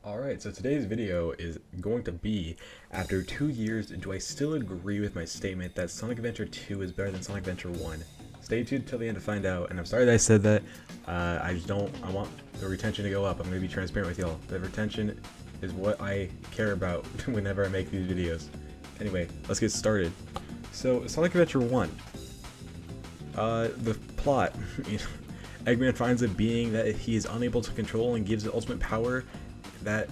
Alright, so today's video is going to be, after 2 years, do I still agree with my statement that Sonic Adventure 2 is better than Sonic Adventure 1? Stay tuned till the end to find out, and I'm sorry that I said that. I want the retention to go up. I'm going to be transparent with y'all. The retention is what I care about whenever I make these videos. Anyway, let's get started. So, Sonic Adventure 1. The plot. Eggman finds a being that he is unable to control and gives it ultimate power that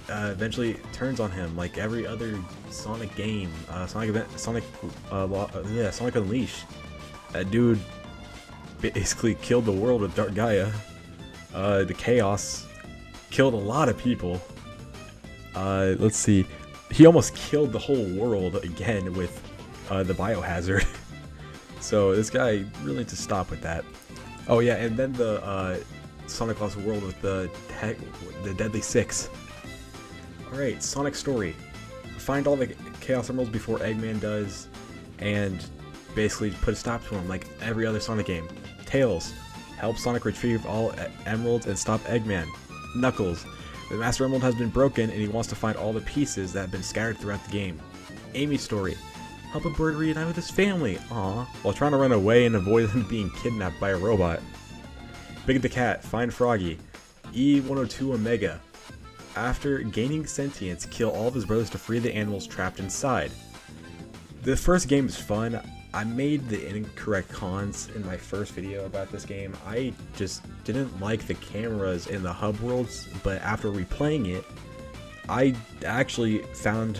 eventually turns on him, like every other Sonic game. Sonic Unleashed. That dude basically killed the world with Dark Gaia. The Chaos killed a lot of people. Let's see. He almost killed the whole world again with the Biohazard. So this guy really needs to stop with that. Oh yeah, and then the Sonic Lost World with the Deadly Six. Alright, Sonic story. Find all the Chaos Emeralds before Eggman does, and basically put a stop to him like every other Sonic game. Tails. Help Sonic retrieve all emeralds and stop Eggman. Knuckles. The Master Emerald has been broken and he wants to find all the pieces that have been scattered throughout the game. Amy story. Help a bird reunite with his family, aww, while trying to run away and avoid him being kidnapped by a robot. Big the Cat, find Froggy. E102 Omega. After gaining sentience, kill all of his brothers to free the animals trapped inside. The first game is fun. I made the incorrect cons in my first video about this game. I just didn't like the cameras in the hub worlds, but after replaying it, I actually found,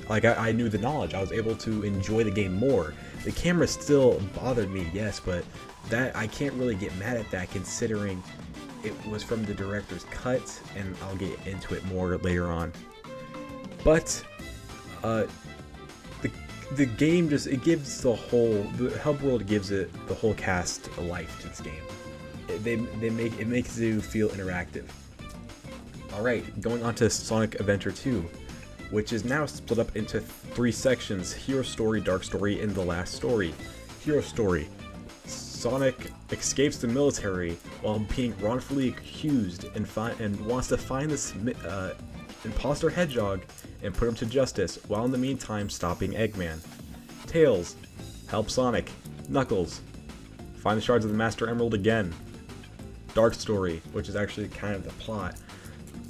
like, I knew the knowledge. I was able to enjoy the game more. The camera still bothered me, yes, but that I can't really get mad at that considering it was from the director's cut, and I'll get into it more later on. But the game just, it gives the hub world gives it the whole cast a life to this game. It makes you feel interactive. All right, going on to Sonic Adventure 2, which is now split up into 3 sections: Hero Story, Dark Story, and The Last Story. Hero Story. Sonic escapes the military while being wrongfully accused and wants to find this imposter Hedgehog and put him to justice, while in the meantime stopping Eggman. Tails. Help Sonic. Knuckles. Find the shards of the Master Emerald again. Dark Story, which is actually kind of the plot.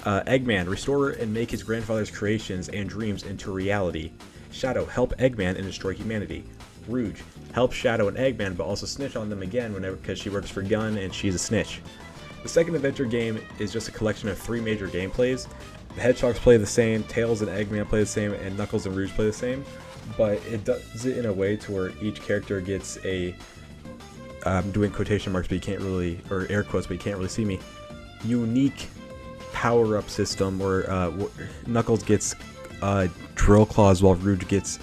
Eggman. Restore and make his grandfather's creations and dreams into reality. Shadow. Help Eggman and destroy humanity. Rouge. Help Shadow and Eggman, but also snitch on them again because she works for Gun and she's a snitch. The second adventure game is just a collection of 3 major gameplays. The Hedgehogs play the same, Tails and Eggman play the same, and Knuckles and Rouge play the same, but it does it in a way to where each character gets a, I'm doing quotation marks but you can't really, or air quotes but you can't really see me, unique power-up system where Knuckles gets drill claws while Rouge gets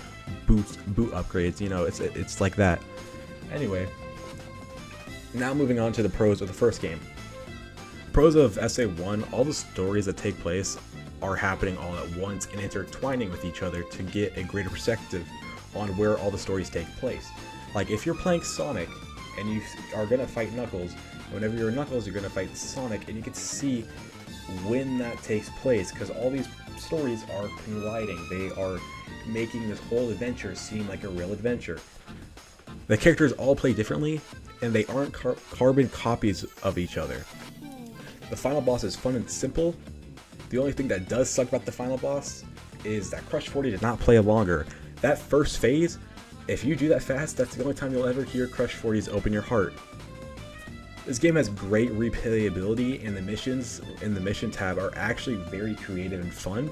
boot upgrades. You know, it's like that. Anyway, now moving on to the pros of the first game. Pros of SA1: all the stories that take place are happening all at once and intertwining with each other to get a greater perspective on where all the stories take place. Like if you're playing Sonic and you are gonna fight Knuckles, whenever you're Knuckles, you're gonna fight Sonic, and you get to see when that takes place because all these stories are colliding. They are making this whole adventure seem like a real adventure. The characters all play differently, and they aren't carbon copies of each other. The final boss is fun and simple. The only thing that does suck about the final boss is that Crush 40 did not play longer. That first phase, if you do that fast, that's the only time you'll ever hear Crush 40's Open Your Heart. This game has great replayability, and the missions in the mission tab are actually very creative and fun.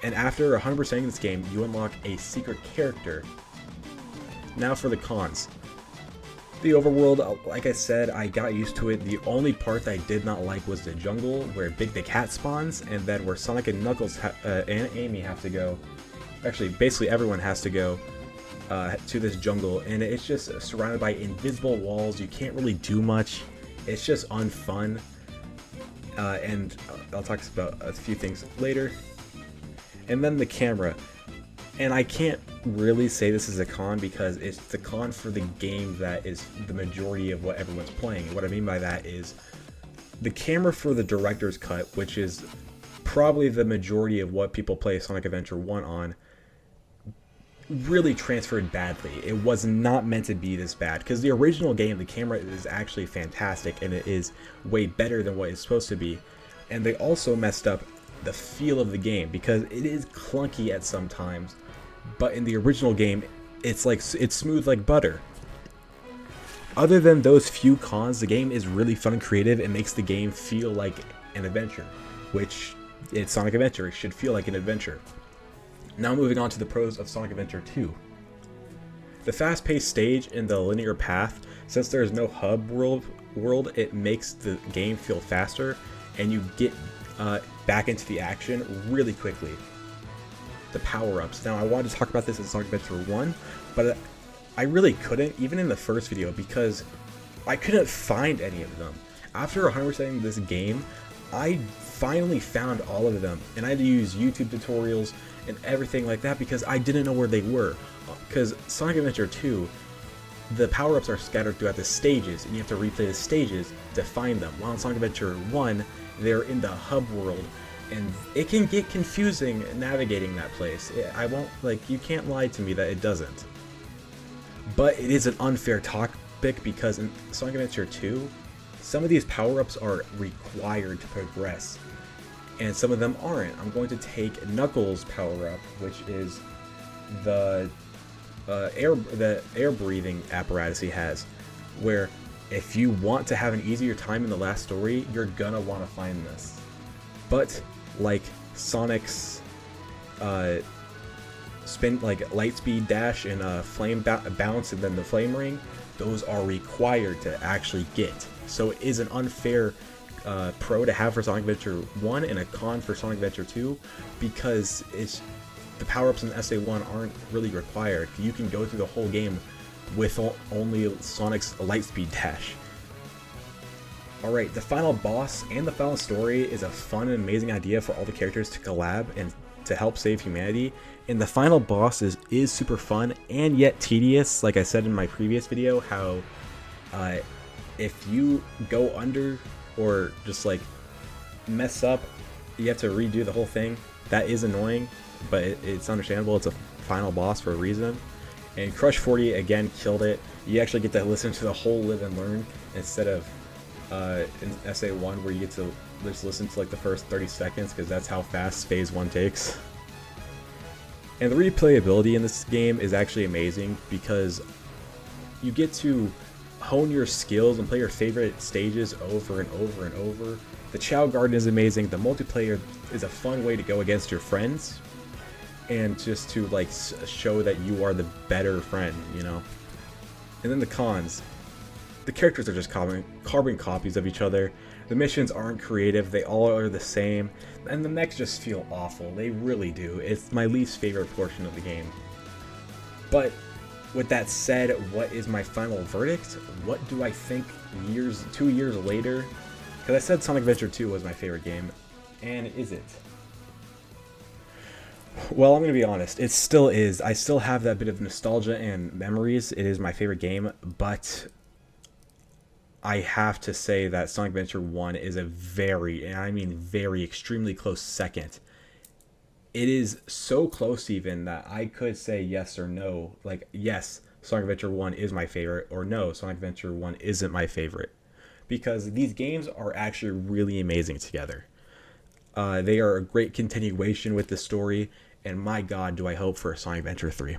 And after 100%ing this game, you unlock a secret character. Now for the cons. The overworld, like I said, I got used to it. The only part that I did not like was the jungle, where Big the Cat spawns, and then where Sonic and Knuckles and Amy have to go. Actually, basically everyone has to go to this jungle, and it's just surrounded by invisible walls. You can't really do much. It's just unfun. And I'll talk about a few things later. And then the camera. And I can't really say this is a con because it's the con for the game that is the majority of what everyone's playing. What I mean by that is the camera for the director's cut, which is probably the majority of what people play Sonic Adventure 1 on, really transferred badly. It was not meant to be this bad, because the original game, the camera is actually fantastic, and it is way better than what it's supposed to be. And they also messed up the feel of the game, because it is clunky at some times, but in the original game, it's smooth like butter. Other than those few cons, the game is really fun and creative and makes the game feel like an adventure, which it's Sonic Adventure, it should feel like an adventure. Now moving on to the pros of Sonic Adventure 2. The fast-paced stage in the linear path, since there is no hub world, it makes the game feel faster, and you get back into the action really quickly. The power-ups. Now I wanted to talk about this in Sonic Adventure 1, but I really couldn't, even in the first video, because I couldn't find any of them. After 100%ing this game, I finally found all of them, and I had to use YouTube tutorials and everything like that because I didn't know where they were. Because Sonic Adventure 2, the power-ups are scattered throughout the stages, and you have to replay the stages to find them. While in Sonic Adventure 1, they're in the hub world, and it can get confusing navigating that place. You can't lie to me that it doesn't. But it is an unfair topic because in Sonic Adventure 2, some of these power-ups are required to progress, and some of them aren't. I'm going to take Knuckles' power-up, which is the air breathing apparatus he has, where if you want to have an easier time in the last story, you're gonna want to find this. But like Sonic's spin, like light speed dash and flame bounce and then the flame ring, those are required to actually get. So it is an unfair pro to have for Sonic Adventure 1 and a con for Sonic Adventure 2, because the power-ups in SA1 aren't really required. You can go through the whole game with only Sonic's lightspeed dash. Alright, the final boss and the final story is a fun and amazing idea for all the characters to collab and to help save humanity. And the final boss is super fun and yet tedious. Like I said in my previous video, how if you go under or just like mess up, you have to redo the whole thing. That is annoying, but it's understandable. It's a final boss for a reason. And Crush 40 again killed it. You actually get to listen to the whole Live and Learn instead of in SA1 where you get to just listen to like the first 30 seconds because that's how fast Phase 1 takes. And the replayability in this game is actually amazing because you get to hone your skills and play your favorite stages over and over and over. The Chao Garden is amazing. The multiplayer is a fun way to go against your friends and just to like show that you are the better friend, you know. And then the cons. The characters are just carbon copies of each other. The missions aren't creative, they all are the same, and the mechs just feel awful. They really do. It's my least favorite portion of the game. But with that said, what is my final verdict? What do I think 2 years later? Because I said Sonic Adventure 2 was my favorite game, and is it? Well, I'm going to be honest, it still is. I still have that bit of nostalgia and memories. It is my favorite game, but I have to say that Sonic Adventure 1 is a very, and I mean very, extremely close second. It is so close even that I could say yes or no. Like, yes, Sonic Adventure 1 is my favorite, or no, Sonic Adventure 1 isn't my favorite. Because these games are actually really amazing together. They are a great continuation with the story, and my god, do I hope for Sonic Adventure 3.